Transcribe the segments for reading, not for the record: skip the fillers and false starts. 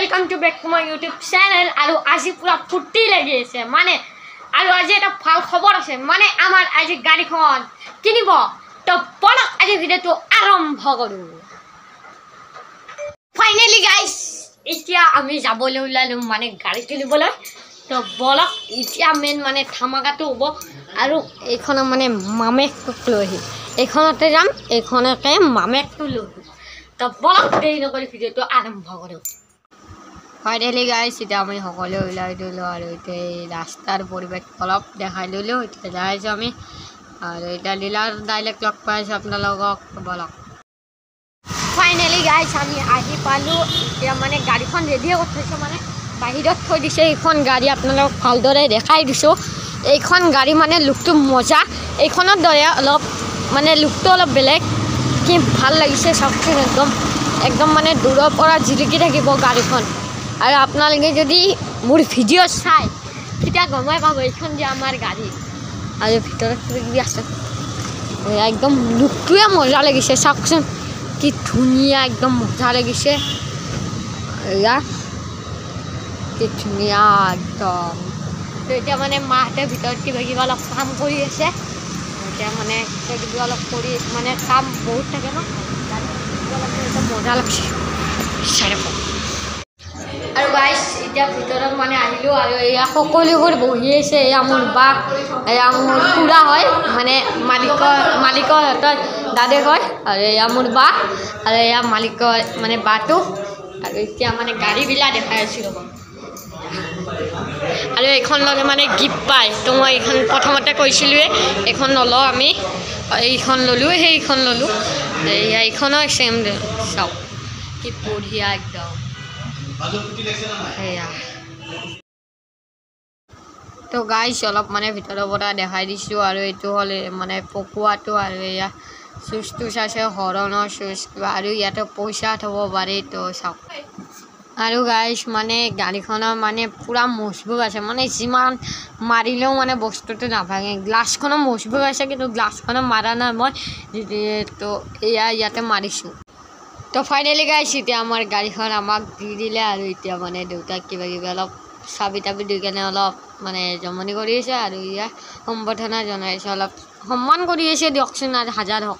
welcome to back to my YouTube channel और आज पूरा फुर्ती लगी আছে মানে और आज এটা ভাল খবর আছে মানে আমার আজ গাড়ীখন কিনিব তো বলক আজি ভিডিওটো আৰম্ভ কৰো ফাইনালি গাইস এতিয়া আমি যাবলৈ ওলালো মানে গাড়ী কিনিবলৈ তো বলক এতিয়া মেন মানে ধামাকাটো হ'ব আৰু এইখন মানে মামেকটোক লৈ এইখনতে যাম এইখনকে মামেকটো লৈ তো বলক দেৰি নকৰি ভিডিওটো আৰম্ভ কৰো ফাইনালি গাইস এটা আমি সকলে ওলাই দিলো আর এই রাস্তার পরিবেশ অলপ দেখাই দিলো এটা যাইছো আমি আর এটা লীলার ডাইরেক্ট লগ পাইছো আপোনালোকক বলক ফাইনালি গাইস আমি আহি পালো এতিয়া মানে গাড়ীখন ৰেডি হৈ থৈছো মানে বাহিৰত থৈ দিছে এইখন গাড়ী আপোনালোকক ভালদৰে দেখাই দিছো এইখন গাড়ী মানে লুকটো মজা এইখনৰ দৰে অলপ মানে লুকটো অলপ বেলেগ কি ভাল লাগিছে সবচেয়ে একদম মানে দূৰৰ পৰা জিলিকি থাকিব গাড়ীখন আর আপনাদের যদি মোর ভিডিও চাই সেটা গমাই পাব এইখান যে আমার গাড়ি আর ভিতরে কিবা আছে একদম লুকটোৱে মজা লাগিছে চাওকচোন কি ধুনিয়া একদম মজা লাগিছে এয়া কি ধুনিয়া একদম তো এতিয়া মানে মাহঁতে ভিতৰত কিবা অলপ কাম কৰি আছে এতিয়া মানে কিবা অলপ কৰি মানে কাম বহুত থাকে ন একদম মজা লাগছে আৰু গাইস এতিয়া ভিতৰত মানে আহিলো আৰু এয়া সকলোবোৰ বহি আছে এয়া মোৰ বা এয়া মোৰ খুৰা হয় মানে মালিকৰ হাতৰ দাদে হয় আৰু এয়া মোৰ বা আৰু এয়া মালিকৰ মানে বাটো আৰু এতিয়া মানে গাড়ীবিলাক দেখাই আছো আৰু এইখন লগে মানে গিফ্ট পায় তো মই এইখন প্ৰথমতে কৈছিলোৱে এইখন নলওঁ আমি এইখন ললো সেইখন ললো এয়া এইখনো সেম চাওক কি বঢ়িয়া একদম তো গাইস অলপ মানে ভিতৰৰ পৰা দেখাই দিছো আৰু এইটো হলে মানে পকুৱাটো আৰু এয়া সুস্থ আছে হৰণৰ সুস্থ আৰু ইয়াতে পইচা থব পাৰে তো চাওক আৰু গাইস মানে গাড়ীখনৰ মানে পুৰা মজবুত আছে মানে যিমান মাৰিলেও মানে বস্তুটো নাভাঙে গ্লাছখনো মজবুত আছে কিন্তু গ্লাছখনো মাৰা নাই মই তো এয়া ইয়াতে মাৰিছো তো ফাইনালি গাইস এতিয়া আমাৰ গাড়ীখন আমাক দি দিলে আৰু এতিয়া মানে দেউতাক কিবা অলপ চাবি তাবি দি কেনে অলপ মানে জমনি কৰি আছে আৰু ইয়া সম্বৰ্ধনা জনাইছে অলপ সন্মান কৰি আছে দিয়কচোন আৰু হাজাৰ হওক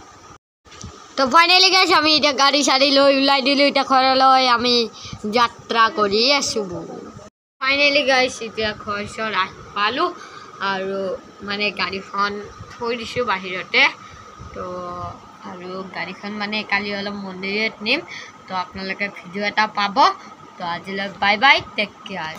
তো ফাইনালি গাইস আমি এতিয়া গাড়ী চাৰি লৈ ওলাই দিলো এতিয়া ঘৰলৈ আমি যাত্ৰা কৰি আছো ফাইনালি গাইস এতিয়া ঘৰ চৰ আহি পালো আৰু মানে গাড়ীখন থৈ দিছো বাহিৰতে তো আৰু গাড়ীখন মানে কালি অলপ মন্দিৰত নিম তো আপোনালোকে ভিডিও এটা পাব তো আজিলৈ বাই বাই টেক কেয়াৰ